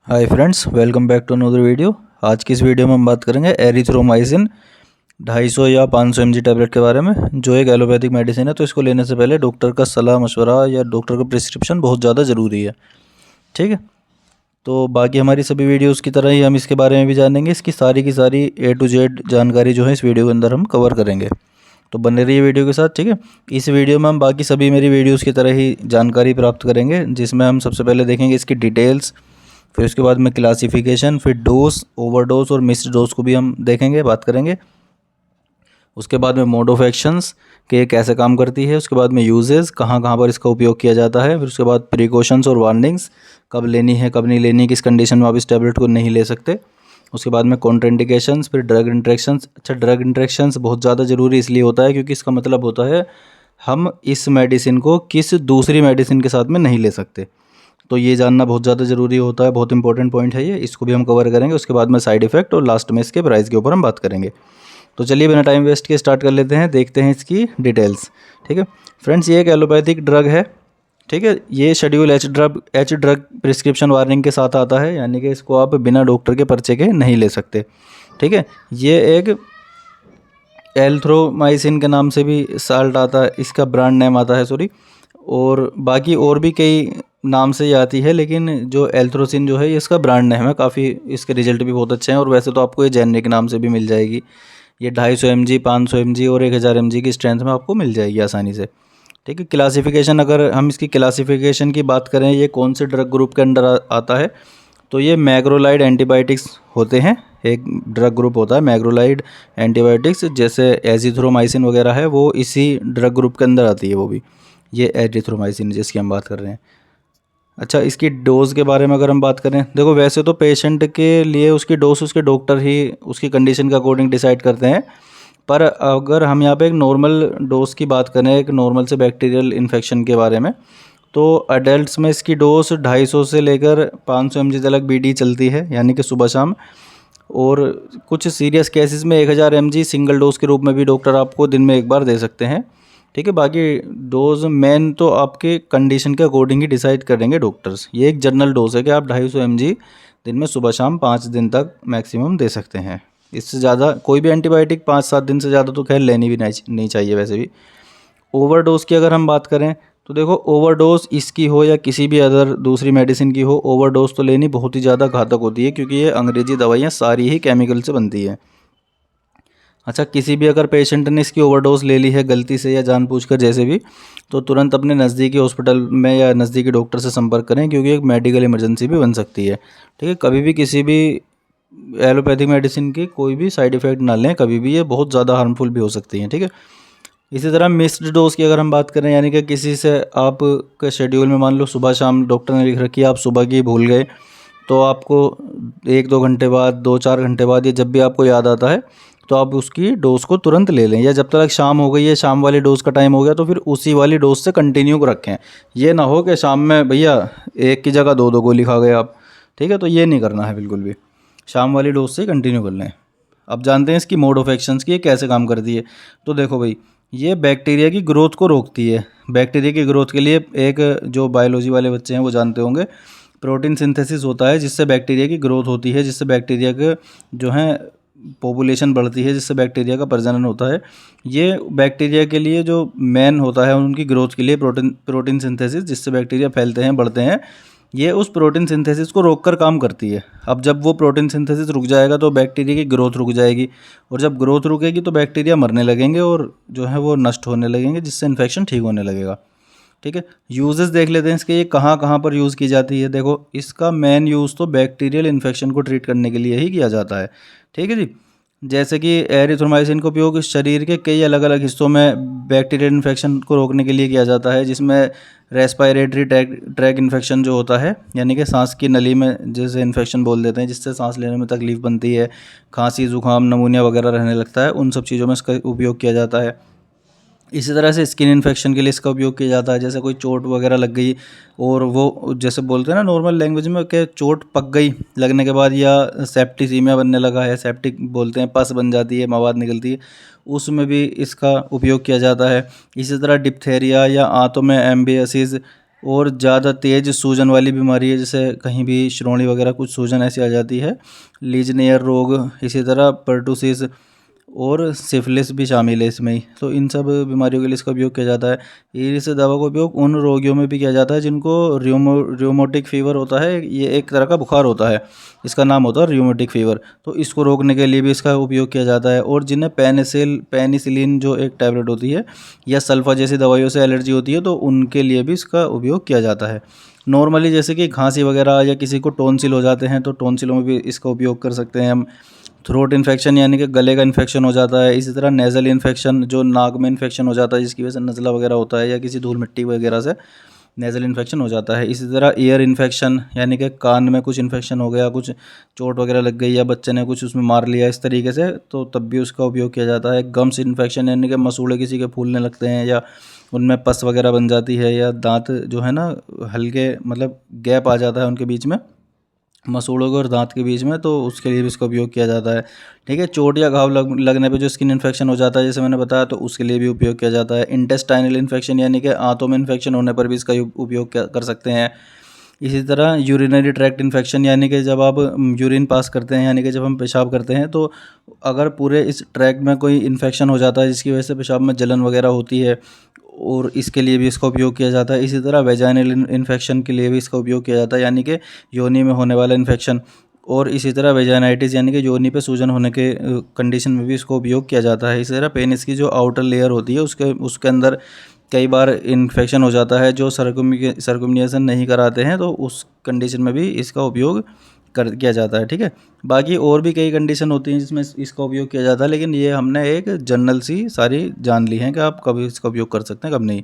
Hi friends, welcome back to another video. आज की इस वीडियो में हम बात करेंगे एरिथ्रोमाइसिन 250 या 500 mg टैबलेट के बारे में, जो एक एलोपैथिक मेडिसिन है। तो इसको लेने से पहले डॉक्टर का सलाह मशवरा या डॉक्टर का प्रिस्क्रिप्शन बहुत ज़्यादा ज़रूरी है। ठीक है, तो बाकी हमारी सभी वीडियोज़ की तरह ही हम इसके बारे में भी जानेंगे। इसकी सारी की सारी A to Z जानकारी जो है इस वीडियो के अंदर हम कवर करेंगे, तो बने रहिए वीडियो के साथ। ठीक है, इस वीडियो में हम बाकी सभी मेरी वीडियोज़ की तरह ही जानकारी प्राप्त करेंगे, जिसमें हम सबसे पहले देखेंगे इसकी डिटेल्स, फिर उसके बाद में क्लासिफिकेशन, फिर डोज, ओवरडोज और मिस्ड डोज को भी हम देखेंगे, बात करेंगे। उसके बाद में मोड ऑफ एक्शंस कि ये कैसे काम करती है। उसके बाद में यूजेस, कहाँ कहाँ पर इसका उपयोग किया जाता है। फिर उसके बाद प्रिकॉशंस और वार्निंग्स, कब लेनी है कब नहीं लेनी, किस कंडीशन में आप इस टैबलेट को नहीं ले सकते। उसके बाद में कॉन्ट्राइंडिकेशंस, फिर ड्रग इंट्रैक्शंस। अच्छा, ड्रग इंट्रैक्शंस बहुत ज़्यादा ज़रूरी इसलिए होता है क्योंकि इसका मतलब होता है हम इस मेडिसिन को किस दूसरी मेडिसिन के साथ में नहीं ले सकते। तो ये जानना बहुत ज़्यादा ज़रूरी होता है, बहुत इंपॉर्टेंट पॉइंट है ये, इसको भी हम कवर करेंगे। उसके बाद में साइड इफ़ेक्ट और लास्ट में इसके प्राइस के ऊपर हम बात करेंगे। तो चलिए बिना टाइम वेस्ट के स्टार्ट कर लेते हैं, देखते हैं इसकी डिटेल्स। ठीक है फ्रेंड्स, ये एक एलोपैथिक ड्रग है। ठीक है, ये schedule H drug prescription warning के साथ आता है, यानी कि इसको आप बिना डॉक्टर के पर्चे के नहीं ले सकते। ठीक है, ये एक एल्थ्रोमाइसिन के नाम से भी साल्ट आता है, इसका ब्रांड नेम आता है, सॉरी। और बाकी और भी कई नाम से ये आती है, लेकिन जो एल्थ्रोसिन जो है ये इसका ब्रांड नेम है। काफ़ी इसके रिजल्ट भी बहुत अच्छे हैं, और वैसे तो आपको ये जेनरिक नाम से भी मिल जाएगी। ये 250 mg, 500 mg और 1000 mg की स्ट्रेंथ में आपको मिल जाएगी आसानी से। ठीक है, क्लासिफिकेशन, अगर हम इसकी क्लासिफिकेशन की बात करें, ये कौन से ड्रग ग्रुप के अंडर आता है, तो ये मैक्रोलाइड एंटीबायोटिक्स होते हैं। एक ड्रग ग्रुप होता है मैक्रोलाइड एंटीबायोटिक्स, जैसे एजिथ्रोमाइसिन वगैरह है, वो इसी ड्रग ग्रुप के अंदर आती है वो भी। ये एरिथ्रोमाइसिन जिसकी हम बात कर रहे हैं। अच्छा, इसकी डोज़ के बारे में अगर हम बात करें, देखो वैसे तो पेशेंट के लिए उसकी डोज उसके डॉक्टर ही उसकी कंडीशन के अकॉर्डिंग डिसाइड करते हैं। पर अगर हम यहाँ पे एक नॉर्मल डोज की बात करें, एक नॉर्मल से बैक्टीरियल इन्फेक्शन के बारे में, तो अडल्ट्स में इसकी डोज 250 से लेकर 500 mg तक BD चलती है, यानी कि सुबह शाम। और कुछ सीरियस केसेस में 1000 mg सिंगल डोज के रूप में भी डॉक्टर आपको दिन में एक बार दे सकते हैं। ठीक है, बाकी डोज मेन तो आपके कंडीशन के अकॉर्डिंग ही डिसाइड करेंगे डॉक्टर्स। ये एक जनरल डोज है कि आप 250 mg दिन में सुबह शाम 5 दिन तक मैक्सिमम दे सकते हैं। इससे ज़्यादा कोई भी एंटीबायोटिक 5-7 दिन से ज़्यादा तो खैर लेनी भी नहीं चाहिए वैसे भी। ओवरडोज की अगर हम बात करें, तो देखो ओवरडोज इसकी हो या किसी भी अदर दूसरी मेडिसिन की हो, ओवरडोज तो लेनी बहुत ही ज़्यादा घातक होती है, क्योंकि ये अंग्रेजी दवाइयाँ सारी ही केमिकल से बनती है। अच्छा, किसी भी अगर पेशेंट ने इसकी ओवरडोज ले ली है गलती से या जानबूझकर जैसे भी, तो तुरंत अपने नज़दीकी हॉस्पिटल में या नज़दीकी डॉक्टर से संपर्क करें, क्योंकि एक मेडिकल इमरजेंसी भी बन सकती है। ठीक है, कभी भी किसी भी एलोपैथिक मेडिसिन की कोई भी साइड इफ़ेक्ट ना लें, कभी भी, ये बहुत ज़्यादा हार्मफुल भी हो सकती हैं। ठीक है, इसी तरह मिस्ड डोज की अगर हम बात करें, यानी कि किसी से आप के शेड्यूल में मान लो सुबह शाम डॉक्टर ने लिख रखी है, आप सुबह की भूल गए, तो आपको 1-2 घंटे बाद, 2-4 घंटे बाद, या जब भी आपको याद आता है, तो आप उसकी डोज़ को तुरंत ले लें। या जब तक शाम हो गई है, शाम वाली डोज़ का टाइम हो गया, तो फिर उसी वाली डोज़ से कंटिन्यू को रखें। ये ना हो कि शाम में भैया एक की जगह 2-2 गोली खा गए आप। ठीक है, तो ये नहीं करना है बिल्कुल भी, शाम वाली डोज़ से कंटिन्यू कर लें। अब जानते हैं इसकी मोड ऑफ एक्शंस की, ये कैसे काम करती है। तो देखो भाई, ये बैक्टीरिया की ग्रोथ को रोकती है। बैक्टीरिया की ग्रोथ के लिए, एक जो बायोलॉजी वाले बच्चे हैं वो जानते होंगे, प्रोटीन सिंथेसिस होता है, जिससे बैक्टीरिया की ग्रोथ होती है, जिससे बैक्टीरिया के जो है पॉपुलेशन बढ़ती है, जिससे बैक्टीरिया का प्रजनन होता है। ये बैक्टीरिया के लिए जो मेन होता है उनकी ग्रोथ के लिए प्रोटीन सिंथेसिस, जिससे बैक्टीरिया फैलते हैं, बढ़ते हैं, ये उस प्रोटीन सिंथेसिस को रोककर काम करती है। अब जब वो प्रोटीन सिंथेसिस रुक जाएगा तो बैक्टीरिया की ग्रोथ रुक जाएगी, और जब ग्रोथ रुकेगी तो बैक्टीरिया मरने लगेंगे और जो है वो नष्ट होने लगेंगे, जिससे इन्फेक्शन ठीक होने लगेगा। ठीक है, यूजेस देख लेते हैं इसके, ये कहाँ कहाँ पर यूज़ की जाती है। देखो, इसका मेन यूज़ तो बैक्टीरियल इन्फेक्शन को ट्रीट करने के लिए ही किया जाता है। ठीक है जी, जैसे कि एरिथ्रोमाइसिन का उपयोग शरीर के कई अलग अलग हिस्सों में बैक्टीरियल इन्फेक्शन को रोकने के लिए किया जाता है, जिसमें रेस्पायरेटरी ट्रैक इन्फेक्शन जो होता है, यानी कि सांस की नली में जैसे इन्फेक्शन बोल देते हैं, जिससे सांस लेने में तकलीफ बनती है, खांसी जुकाम नमूनिया वगैरह रहने लगता है, उन सब चीज़ों में इसका उपयोग किया जाता है। इसी तरह से स्किन इन्फेक्शन के लिए इसका उपयोग किया जाता है, जैसे कोई चोट वगैरह लग गई, और वो जैसे बोलते हैं ना नॉर्मल लैंग्वेज में कि चोट पक गई लगने के बाद, या सेप्टिसीमिया बनने लगा है, सेप्टिक बोलते हैं, पस बन जाती है, मवाद निकलती है, उसमें भी इसका उपयोग किया जाता है। इसी तरह डिप्थेरिया या आंतों में एम्बियसिस, और ज़्यादा तेज़ सूजन वाली बीमारी है, जैसे कहीं भी श्रोणि वगैरह कुछ सूजन ऐसी आ जाती है, लीजनियर रोग, इसी तरह पर्टुसिस और सिफिलिस भी शामिल है इसमें ही। तो इन सब बीमारियों के लिए इसका उपयोग किया जाता है। इस दवा का उपयोग उन रोगियों में भी किया जाता है जिनको र्यूमेटिक फीवर होता है, ये एक तरह का बुखार होता है, इसका नाम होता है र्यूमेटिक फीवर। तो इसको रोकने के लिए भी इसका उपयोग किया जाता है। और जिन्हें पेनिसिलिन जो एक टैबलेट होती है या सल्फा जैसी दवाइयों से एलर्जी होती है, तो उनके लिए भी इसका उपयोग किया जाता है। नॉर्मली जैसे कि खांसी वगैरह या किसी को टॉन्सिल हो जाते हैं, तो टॉन्सिलों में भी इसका उपयोग कर सकते हैं हम। थ्रोट इन्फेक्शन यानी कि गले का इन्फेक्शन हो जाता है, इसी तरह नेज़ल इन्फेक्शन जो नाक में इन्फेक्शन हो जाता है जिसकी वजह से नज़ला वगैरह होता है, या किसी धूल मिट्टी वगैरह से नेज़ल इन्फेक्शन हो जाता है। इसी तरह ईयर इन्फेक्शन यानी कि कान में कुछ इन्फेक्शन हो गया, कुछ चोट वगैरह लग गई या बच्चे ने कुछ उसमें मार लिया इस तरीके से, तो तब भी उसका उपयोग किया जाता है। गम्स इन्फेक्शन यानी कि मसूड़े किसी के फूलने लगते हैं या उनमें पस वगैरह बन जाती है, या दांत जो है ना हल्के मतलब गैप आ जाता है उनके बीच में, मसूड़ों के और दांत के बीच में, तो उसके लिए भी इसका उपयोग किया जाता है। ठीक है, चोट या घाव लगने पे जो स्किन इन्फेक्शन हो जाता है जैसे मैंने बताया, तो उसके लिए भी उपयोग किया जाता है। इंटेस्टाइनल इन्फेक्शन यानी कि आंतों में इन्फेक्शन होने पर भी इसका उपयोग कर सकते हैं। इसी तरह यूरिनरी ट्रैक्ट इन्फेक्शन यानी कि जब आप यूरिन पास करते हैं, यानी कि जब हम पेशाब करते हैं, तो अगर पूरे इस ट्रैक में कोई इन्फेक्शन हो जाता है जिसकी वजह से पेशाब में जलन वगैरह होती है, और इसके लिए भी इसका उपयोग किया जाता है। इसी तरह वेजाइनल इन्फेक्शन के लिए भी इसका उपयोग किया जाता है, यानी कि योनि में होने वाला इन्फेक्शन। और इसी तरह वेजाइनाइटिस यानी कि योनि पे सूजन होने के कंडीशन में भी इसको उपयोग किया जाता है। इसी तरह पेनिस की जो आउटर लेयर होती है उसके अंदर कई बार इन्फेक्शन हो जाता है, जो सर्कुमिनेशन नहीं कराते हैं, तो उस कंडीशन में भी इसका उपयोग कर किया जाता है। ठीक है, बाकी और भी कई कंडीशन होती हैं जिसमें इसका उपयोग किया जाता है, लेकिन ये हमने एक जनरल सी सारी जान ली हैं कि आप कब इसका उपयोग कर सकते हैं कब नहीं।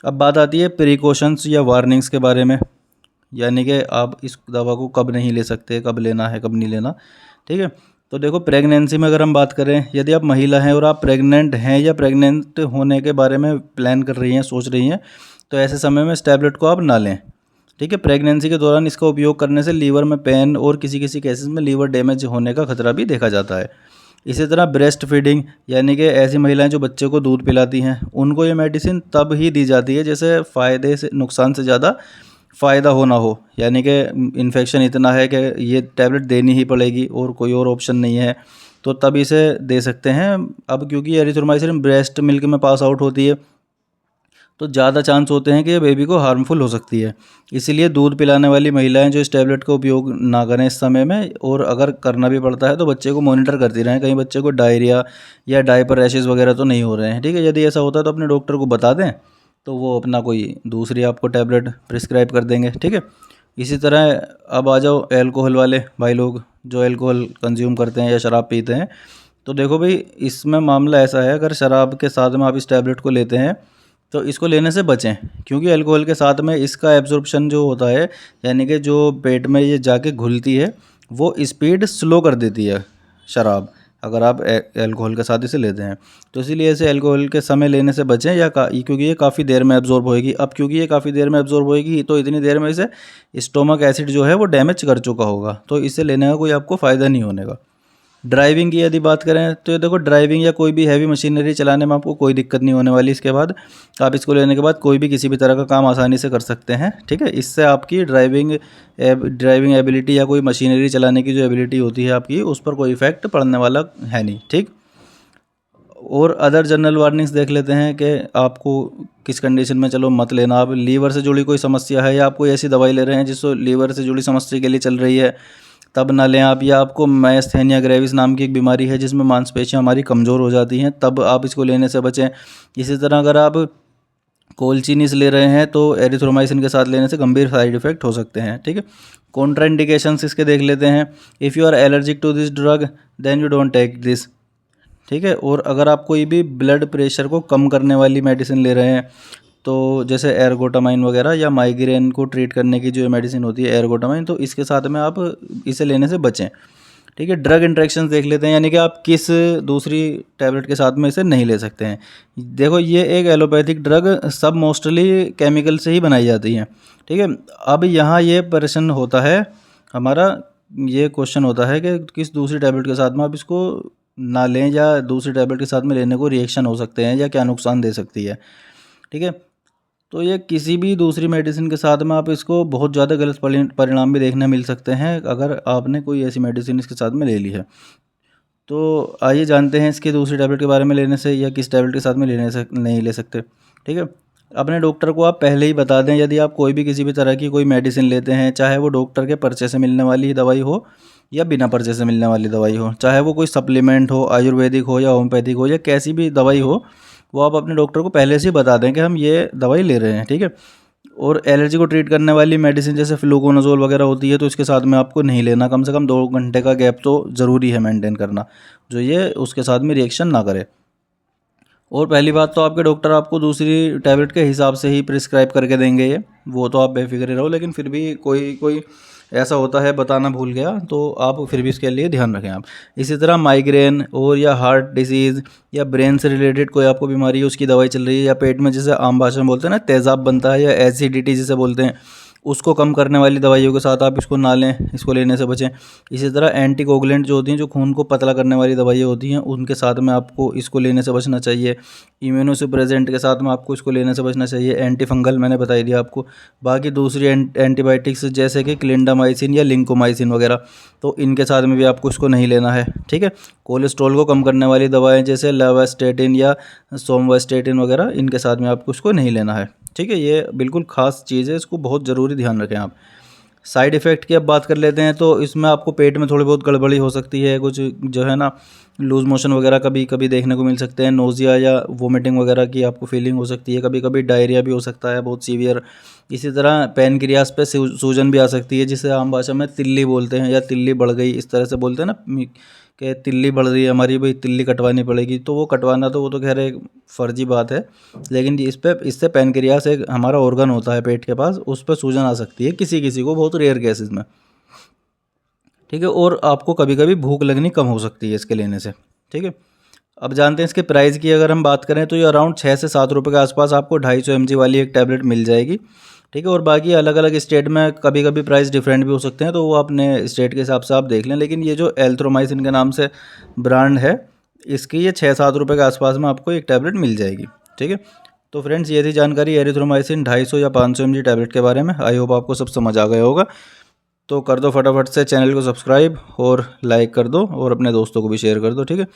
अब बात आती है प्रिकॉशंस या वार्निंग्स के बारे में, यानी कि आप इस दवा को कब नहीं ले सकते, कब लेना है कब नहीं लेना। ठीक है, तो देखो प्रेगनेंसी में अगर हम बात करें, यदि आप महिला हैं और आप प्रेग्नेंट हैं या प्रेग्नेंट होने के बारे में प्लान कर रही हैं, सोच रही हैं, तो ऐसे समय में इस टैबलेट को आप ना लें। ठीक है, प्रेगनेंसी के दौरान इसका उपयोग करने से लीवर में पेन और किसी किसी केसेस में लीवर डैमेज होने का खतरा भी देखा जाता है। इसी तरह ब्रेस्ट फीडिंग यानी कि ऐसी महिलाएं जो बच्चे को दूध पिलाती हैं, उनको ये मेडिसिन तब ही दी जाती है जैसे फ़ायदे से नुकसान से ज़्यादा फ़ायदा हो ना हो, यानी कि इन्फेक्शन इतना है कि ये टैबलेट देनी ही पड़ेगी और कोई और ऑप्शन नहीं है, तो तब इसे दे सकते हैं। अब क्योंकि एरिथ्रोमाइसिन ब्रेस्ट मिल्क में पास आउट होती है, तो ज़्यादा चांस होते हैं कि ये बेबी को हार्मफुल हो सकती है। इसीलिए दूध पिलाने वाली महिलाएं जो इस टैबलेट का उपयोग ना करें इस समय में, और अगर करना भी पड़ता है तो बच्चे को मॉनिटर करती रहें, कहीं बच्चे को डायरिया या डायपर रैशेस वगैरह तो नहीं हो रहे हैं। ठीक है, यदि ऐसा होता है तो अपने डॉक्टर को बता दें, तो वो अपना कोई दूसरी आपको टैबलेट प्रिस्क्राइब कर देंगे। ठीक है, इसी तरह अब आ जाओ एल्कोहल वाले भाई लोग जो एल्कोहल कंज्यूम करते हैं या शराब पीते हैं। तो देखो भाई, इसमें मामला ऐसा है, अगर शराब के साथ में आप इस टैबलेट को लेते हैं तो इसको लेने से बचें, क्योंकि अल्कोहल के साथ में इसका एब्जॉर्प्शन जो होता है, यानी कि जो पेट में ये जाके घुलती है, वो स्पीड स्लो कर देती है शराब, अगर आप अल्कोहल के साथ इसे लेते हैं। तो इसीलिए इसे अल्कोहल के समय लेने से बचें, या क्योंकि ये काफ़ी देर में एब्जॉर्ब होएगी। अब क्योंकि ये काफ़ी देर में एब्जॉर्ब होएगी, तो इतनी देर में इसे स्टोमक एसिड जो है वो डैमेज कर चुका होगा, तो इसे लेने का कोई आपको फ़ायदा नहीं होने का। ड्राइविंग की यदि बात करें, तो ये देखो ड्राइविंग या कोई भी हैवी मशीनरी चलाने में आपको कोई दिक्कत नहीं होने वाली। इसके बाद आप इसको लेने के बाद कोई भी किसी भी तरह का काम आसानी से कर सकते हैं। ठीक है, इससे आपकी ड्राइविंग एबिलिटी या कोई मशीनरी चलाने की जो एबिलिटी होती है आपकी, उस पर कोई इफेक्ट पड़ने वाला है नहीं। ठीक, और अदर जनरल वार्निंग्स देख लेते हैं कि आपको किस कंडीशन में चलो मत लेना। आप लीवर से जुड़ी कोई समस्या है या आप कोई ऐसी दवाई ले रहे हैं जिसको लीवर से जुड़ी समस्या के लिए चल रही है, तब ना लें आप। या आपको मायस्थेनिया ग्रेविस नाम की एक बीमारी है जिसमें मांसपेशियां हमारी कमज़ोर हो जाती हैं, तब आप इसको लेने से बचें। इसी तरह अगर आप कोलचीनीस ले रहे हैं तो एरिथ्रोमाइसिन के साथ लेने से गंभीर साइड इफेक्ट हो सकते हैं। ठीक है, कॉन्ट्राइंडिकेशंस इसके देख लेते हैं। If you are allergic to this drug then you don't take this. ठीक है, और अगर आप कोई भी ब्लड प्रेशर को कम करने वाली मेडिसिन ले रहे हैं, तो जैसे एर्गोटामाइन वगैरह, या माइग्रेन को ट्रीट करने की जो मेडिसिन होती है एर्गोटामाइन, तो इसके साथ में आप इसे लेने से बचें। ठीक है, ड्रग इंट्रैक्शंस देख लेते हैं, यानी कि आप किस दूसरी टैबलेट के साथ में इसे नहीं ले सकते हैं। देखो, ये एक एलोपैथिक ड्रग सब मोस्टली केमिकल से ही बनाई जाती हैं। ठीक है, अब यहाँ ये प्रश्न होता है हमारा, ये क्वेश्चन होता है कि किस दूसरी टैबलेट के साथ में आप इसको ना लें, या दूसरी टैबलेट के साथ में लेने को रिएक्शन हो सकते हैं या क्या नुकसान दे सकती है। ठीक है, तो ये किसी भी दूसरी मेडिसिन के साथ में आप इसको बहुत ज़्यादा गलत परिणाम भी देखने मिल सकते हैं अगर आपने कोई ऐसी मेडिसिन इसके साथ में ले ली है। तो आइए जानते हैं इसकी दूसरी टैबलेट के बारे में लेने से या किस टैबलेट के साथ में लेने से नहीं ले सकते। ठीक है, अपने डॉक्टर को आप पहले ही बता दें यदि आप कोई भी किसी भी तरह की कोई मेडिसिन लेते हैं, चाहे वो डॉक्टर के पर्चे से मिलने वाली दवाई हो या बिना पर्चे से मिलने वाली दवाई हो, चाहे वो कोई सप्लीमेंट हो, आयुर्वेदिक हो या होम्योपैथिक हो या कैसी भी दवाई हो, वो आप अपने डॉक्टर को पहले से ही बता दें कि हम ये दवाई ले रहे हैं। ठीक है, और एलर्जी को ट्रीट करने वाली मेडिसिन जैसे फ्लूकोनाजोल वगैरह होती है तो इसके साथ में आपको नहीं लेना। कम से कम 2 घंटे का गैप तो ज़रूरी है मेंटेन करना, जो ये उसके साथ में रिएक्शन ना करे। और पहली बात तो आपके डॉक्टर आपको दूसरी टैबलेट के हिसाब से ही प्रिस्क्राइब करके देंगे ये, वो तो आप बेफिक्र रहो। लेकिन फिर भी कोई कोई ऐसा होता है बताना भूल गया, तो आप फिर भी इसके लिए ध्यान रखें आप। इसी तरह माइग्रेन और या हार्ट डिसीज़ या ब्रेन से रिलेटेड कोई आपको बीमारी है उसकी दवाई चल रही है, या पेट में जैसे आम भाषा में बोलते हैं ना तेज़ाब बनता है, या एसिडिटी जिसे बोलते हैं, उसको कम करने वाली दवाइयों के साथ आप इसको ना लें, इसको लेने से बचें। इसी तरह एंटीकोगुलेंट जो होती हैं, जो खून को पतला करने वाली दवाइयाँ होती हैं, उनके साथ में आपको इसको लेने से बचना चाहिए। इम्यूनोसप्रेजेंट के साथ में आपको इसको लेने से बचना चाहिए। एंटी फंगल मैंने बता दिया आपको। बाकी दूसरी एंटीबायोटिक्स जैसे कि क्लिंडामाइसिन या लिंकोमाइसिन वगैरह, तो इनके साथ में भी आपको इसको नहीं लेना है। ठीक है, कोलेस्ट्रॉल को कम करने वाली दवाएँ जैसे लेवास्टेटिन या सोमवास्टेटिन वगैरह, इनके साथ में आपको इसको नहीं लेना है। ठीक है, ये बिल्कुल ख़ास चीज़ है, इसको बहुत ज़रूरी ध्यान रखें आप। साइड इफ़ेक्ट की अब बात कर लेते हैं, तो इसमें आपको पेट में थोड़ी बहुत गड़बड़ी हो सकती है, कुछ जो है ना लूज़ मोशन वगैरह कभी कभी देखने को मिल सकते हैं, नोज़िया या वोमिटिंग वगैरह की आपको फीलिंग हो सकती है, कभी कभी डायरिया भी हो सकता है बहुत सीवियर। इसी तरह पैनक्रियास पे सूजन भी आ सकती है, जिसे आम भाषा में तिल्ली बोलते हैं या तिल्ली बढ़ गई, इस तरह से बोलते हैं ना कि तिल्ली बढ़ रही है हमारी, भाई तिल्ली कटवानी पड़ेगी। तो वो कटवाना तो वो तो खैर एक फ़र्जी बात है, लेकिन इससे पैनक्रियास एक हमारा ऑर्गन होता है पेट के पास, उस पर सूजन आ सकती है किसी किसी को, बहुत रेयर केसेस में। ठीक है, और आपको कभी कभी भूख लगनी कम हो सकती है इसके लेने से। ठीक है, अब जानते हैं इसके प्राइस की अगर हम बात करें तो ये अराउंड 6 से 7 रुपये के आसपास आपको 250 mg वाली एक टैबलेट मिल जाएगी। ठीक है, और बाकी अलग अलग स्टेट में कभी कभी प्राइस डिफरेंट भी हो सकते हैं, तो वो अपने स्टेट के हिसाब से आप देख लें। लेकिन ये जो एल्थ्रोमाइसिन के नाम से ब्रांड है, इसकी ये 6-7 रुपये के आसपास में आपको एक टैबलेट मिल जाएगी। ठीक है, तो फ्रेंड्स ये थी जानकारी एरिथ्रोमाइसिन 250 या 500 mg टैबलेट के बारे में। आई होप आपको सब समझ आ गया होगा। तो कर दो फटाफट से चैनल को सब्सक्राइब और लाइक कर दो, और अपने दोस्तों को भी शेयर कर दो। ठीक है,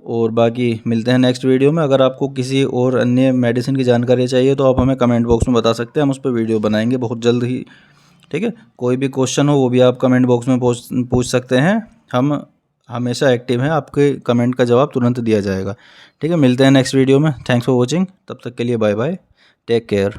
और बाकी मिलते हैं नेक्स्ट वीडियो में। अगर आपको किसी और अन्य मेडिसिन की जानकारी चाहिए तो आप हमें कमेंट बॉक्स में बता सकते हैं, हम उस पर वीडियो बनाएंगे बहुत जल्द ही। ठीक है, कोई भी क्वेश्चन हो वो भी आप कमेंट बॉक्स में पूछ सकते हैं, हम हमेशा एक्टिव हैं, आपके कमेंट का जवाब तुरंत दिया जाएगा। ठीक है, मिलते हैं नेक्स्ट वीडियो में। थैंक्स फॉर वॉचिंग, तब तक के लिए बाय बाय, टेक केयर।